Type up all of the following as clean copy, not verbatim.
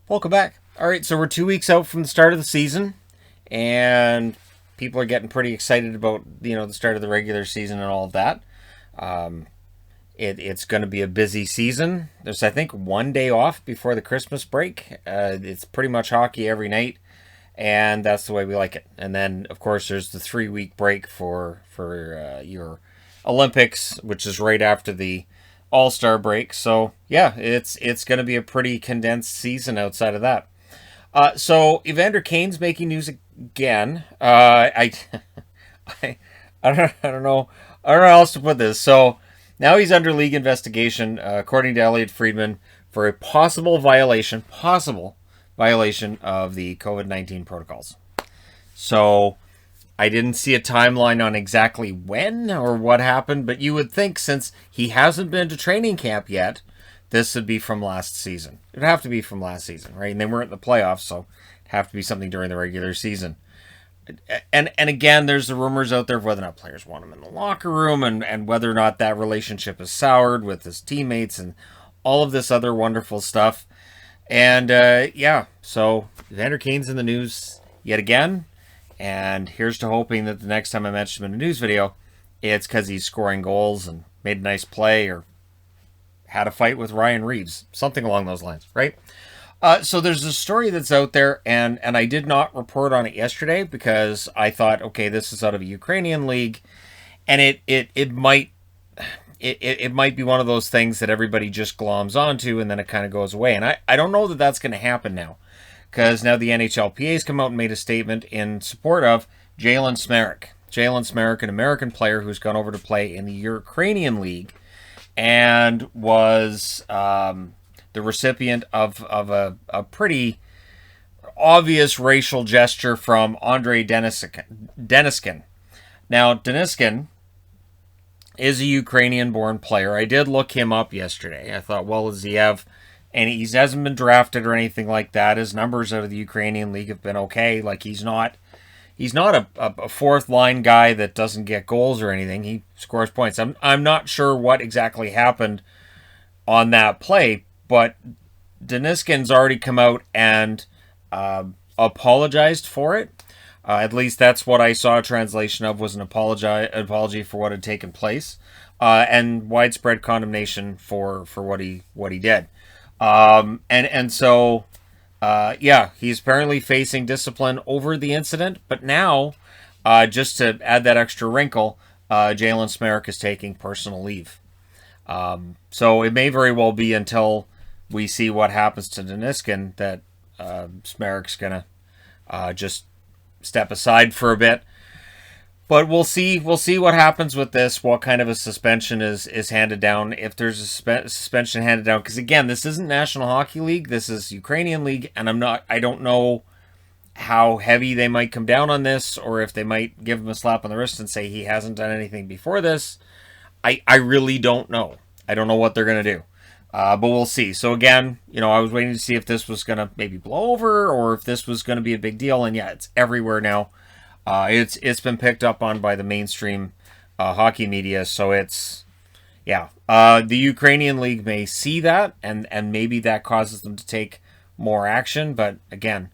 Welcome back. All right, so we're 2 weeks out from the start of the season, and people are getting pretty excited about the start of the regular season and all of that. Um, it's going to be a busy season. There's, I think, one day off before the Christmas break. It's pretty much hockey every night, and that's the way we like it. And then, of course, there's the 3 week break for your Olympics, which is right after the All-Star break. So yeah, it's going to be a pretty condensed season outside of that. So Evander Kane's making news again. I, I don't know. I don't know how else to put this. So now he's under league investigation, according to Elliot Friedman, for a possible violation of the COVID-19 protocols. So I didn't see a timeline on exactly when or what happened, but you would think since he hasn't been to training camp yet, this would be from last season. It'd have to be from last season, right? And they weren't in the playoffs, so it'd have to be something during the regular season. And again, there's the rumors out there of whether or not players want him in the locker room and whether or not that relationship is soured with his teammates and all of this other wonderful stuff. And yeah, so Evander Kane's in the news yet again. And here's to hoping that the next time I mention him in a news video, it's because he's scoring goals and made a nice play or had a fight with Ryan Reeves. Something along those lines, right? So there's a story that's out there, and I did not report on it yesterday because I thought, okay, this is out of a Ukrainian league, and it might be one of those things that everybody just gloms onto, and then it kind of goes away. And I don't know that that's going to happen now, because now the NHLPA's come out and made a statement in support of Jalen Smerik. Jalen Smerik, an American player who's gone over to play in the Ukrainian league, and was the recipient of a pretty obvious racial gesture from Andrei Deniskin. Now, Deniskin is a Ukrainian-born player. I did look him up yesterday. I thought, well, does he have... And he hasn't been drafted or anything like that. His numbers out of the Ukrainian league have been okay. Like, he's not a fourth-line guy that doesn't get goals or anything. He scores points. I'm not sure what exactly happened on that play, but Deniskin's already come out and apologized for it. At least that's what I saw a translation of, was an apology for what had taken place, and widespread condemnation for what he did. So yeah, he's apparently facing discipline over the incident, but now, just to add that extra wrinkle, Jalen Smerik is taking personal leave. So it may very well be until we see what happens to Deniskin that Smerik's going to just step aside for a bit. But we'll see what happens with this, what kind of a suspension is handed down, if there's a suspension handed down. Because again, this isn't National Hockey League, this is Ukrainian League, and I don't know how heavy they might come down on this, or if they might give him a slap on the wrist and say he hasn't done anything before this. I really don't know. I don't know what they're going to do. But we'll see. So again, I was waiting to see if this was going to maybe blow over or if this was going to be a big deal. And yeah, it's everywhere now. It's been picked up on by the mainstream hockey media. So it's, yeah. The Ukrainian League may see that and maybe that causes them to take more action. But again,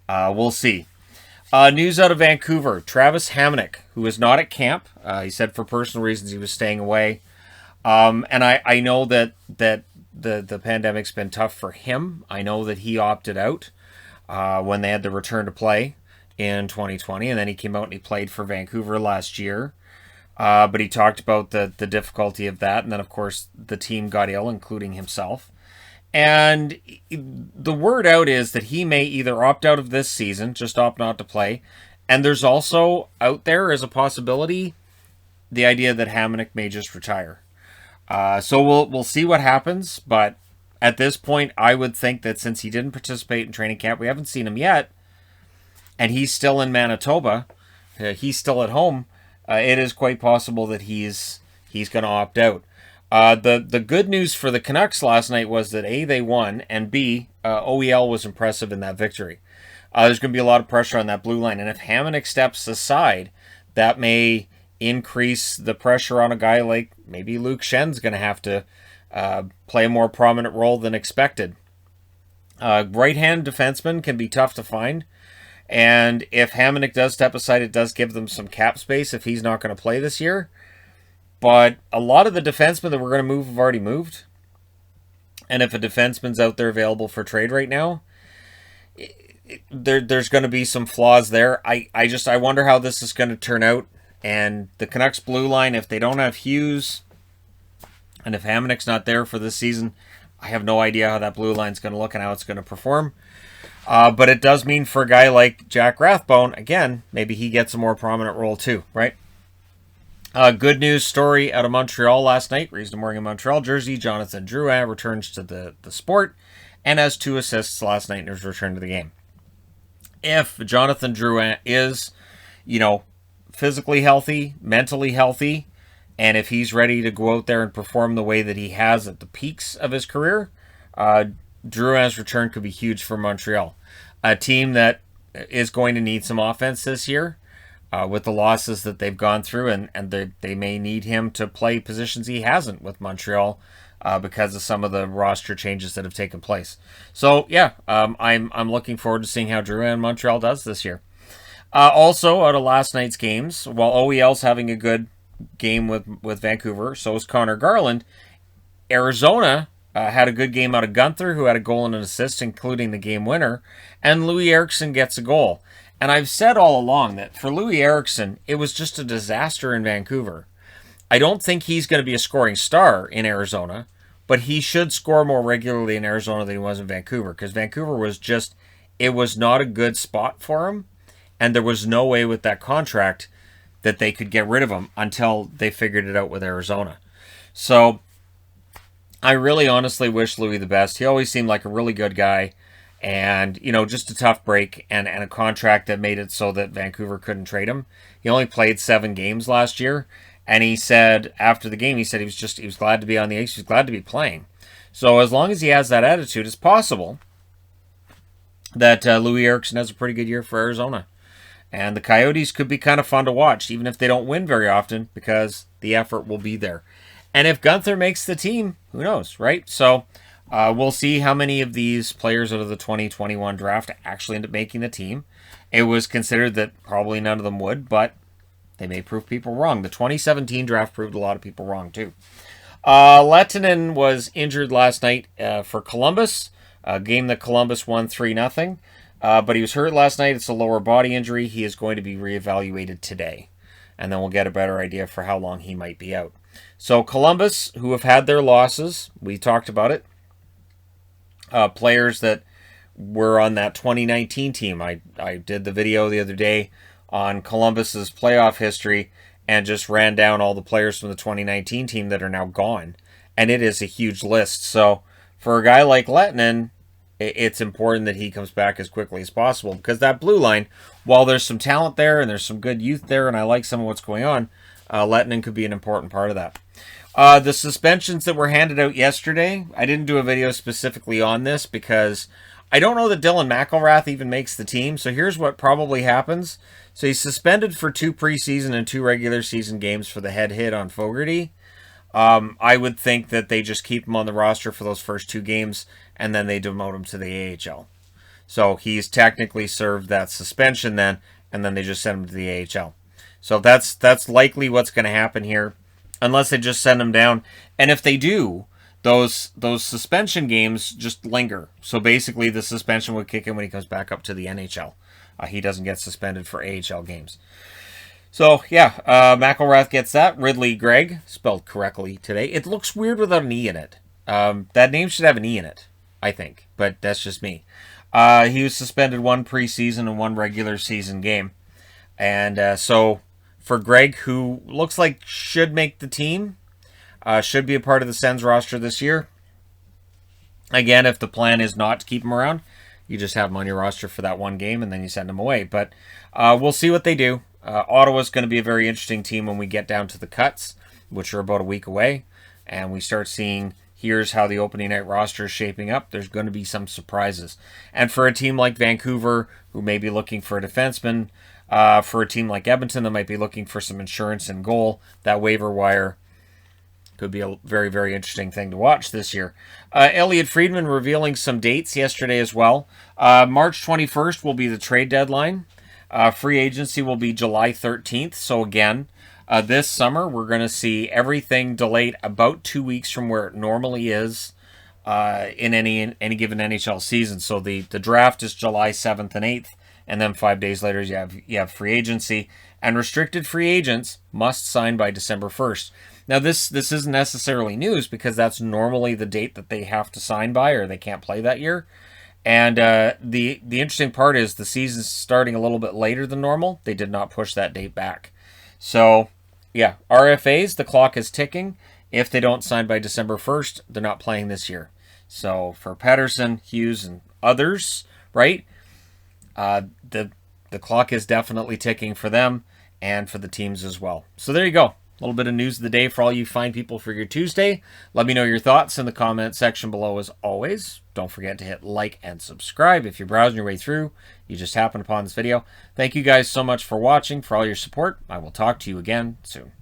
we'll see. News out of Vancouver. Travis Hamonic, who is not at camp. He said for personal reasons he was staying away. And I know that the pandemic's been tough for him. I know that he opted out when they had the return to play in 2020. And then he came out and he played for Vancouver last year. But he talked about the difficulty of that. And then, of course, the team got ill, including himself. And the word out is that he may either opt out of this season, just opt not to play. And there's also out there as a possibility the idea that Hamonic may just retire. So we'll see what happens. But at this point, I would think that since he didn't participate in training camp, we haven't seen him yet, and he's still in Manitoba, he's still at home, it is quite possible that he's going to opt out. The good news for the Canucks last night was that A, they won, and B, OEL was impressive in that victory. There's going to be a lot of pressure on that blue line, and if Hamonic steps aside, that may increase the pressure on a guy like maybe Luke Schen's going to have to play a more prominent role than expected. Right-hand defenseman can be tough to find. And if Hamonic does step aside, it does give them some cap space if he's not going to play this year. But a lot of the defensemen that we're going to move have already moved. And if a defenseman's out there available for trade right now, there's going to be some flaws there. I wonder how this is going to turn out. And the Canucks blue line, if they don't have Hughes, and if Hamonic's not there for this season, I have no idea how that blue line's going to look and how it's going to perform. But it does mean for a guy like Jack Rathbone, again, maybe he gets a more prominent role too, right? Good news story out of Montreal last night. Reason I'm wearing a Montreal jersey. Jonathan Drouin returns to the sport and has 2 assists last night in his return to the game. If Jonathan Drouin is, physically healthy, mentally healthy, and if he's ready to go out there and perform the way that he has at the peaks of his career, Drouin's return could be huge for Montreal. A team that is going to need some offense this year with the losses that they've gone through, and they may need him to play positions he hasn't with Montreal because of some of the roster changes that have taken place. So, yeah, I'm looking forward to seeing how Drouin and Montreal does this year. Also, out of last night's games, while OEL's having a good game with Vancouver, so is Connor Garland. Arizona had a good game out of Gunther, who had a goal and an assist, including the game winner, and Louis Eriksson gets a goal. And I've said all along that for Louis Eriksson, it was just a disaster in Vancouver. I don't think he's going to be a scoring star in Arizona, but he should score more regularly in Arizona than he was in Vancouver, because Vancouver was it was not a good spot for him, and there was no way with that contract that they could get rid of him until they figured it out with Arizona. So I really honestly wish Louis the best. He always seemed like a really good guy, and just a tough break and a contract that made it so that Vancouver couldn't trade him. He only played 7 games last year, and he said after the game, he said he was glad to be on the ice. He was glad to be playing. So as long as he has that attitude, it's possible that Louis Eriksson has a pretty good year for Arizona. And the Coyotes could be kind of fun to watch, even if they don't win very often, because the effort will be there. And if Gunther makes the team, who knows, right? So we'll see how many of these players out of the 2021 draft actually end up making the team. It was considered that probably none of them would, but they may prove people wrong. The 2017 draft proved a lot of people wrong, too. Lehtinen was injured last night for Columbus, a game that Columbus won 3-0. But he was hurt last night. It's a lower body injury. He is going to be reevaluated today. And then we'll get a better idea for how long he might be out. So Columbus, who have had their losses, we talked about it. Players that were on that 2019 team. I did the video the other day on Columbus's playoff history and just ran down all the players from the 2019 team that are now gone. And it is a huge list. So for a guy like Lehtinen, it's important that he comes back as quickly as possible, because that blue line, while there's some talent there and there's some good youth there and I like some of what's going on, Lehtinen could be an important part of that. The suspensions that were handed out yesterday, I didn't do a video specifically on this because I don't know that Dylan McIlrath even makes the team. So here's what probably happens. So he's suspended for 2 preseason and 2 regular season games for the head hit on Fogarty. I would think that they just keep him on the roster for those first 2 games and then they demote him to the AHL. So he's technically served that suspension then, and then they just send him to the AHL. So that's likely what's going to happen here, unless they just send him down. And if they do, those suspension games just linger. So basically the suspension would kick in when he comes back up to the NHL. He doesn't get suspended for AHL games. So, yeah, McIlrath gets that. Ridley Gregg, spelled correctly today. It looks weird without an E in it. That name should have an E in it, I think. But that's just me. He was suspended 1 preseason and 1 regular season game. And so for Gregg, who looks like should make the team, should be a part of the Sens roster this year. Again, if the plan is not to keep him around, you just have him on your roster for that 1 game and then you send him away. But we'll see what they do. Ottawa's going to be a very interesting team when we get down to the cuts, which are about a week away, and we start seeing, here's how the opening night roster is shaping up. There's going to be some surprises. And for a team like Vancouver, who may be looking for a defenseman, for a team like Edmonton that might be looking for some insurance and goal, that waiver wire Could be a very, very interesting thing to watch this year. Elliot Friedman revealing some dates yesterday as well. March 21st will be the trade deadline. Free agency will be July 13th. So again, this summer we're going to see everything delayed about 2 weeks from where it normally is in any given NHL season. So the draft is July 7th and 8th, and then 5 days later you have free agency, and restricted free agents must sign by December 1st. Now, this isn't necessarily news because that's normally the date that they have to sign by, or they can't play that year. And the interesting part is the season's starting a little bit later than normal. They did not push that date back. So, yeah, RFAs, the clock is ticking. If they don't sign by December 1st, they're not playing this year. So, for Pettersson, Hughes, and others, right, the clock is definitely ticking for them and for the teams as well. So, there you go. A little bit of news of the day for all you fine people for your Tuesday. Let me know your thoughts in the comment section below as always. Don't forget to hit like and subscribe if you're browsing your way through. You just happened upon this video. Thank you guys so much for watching, for all your support. I will talk to you again soon.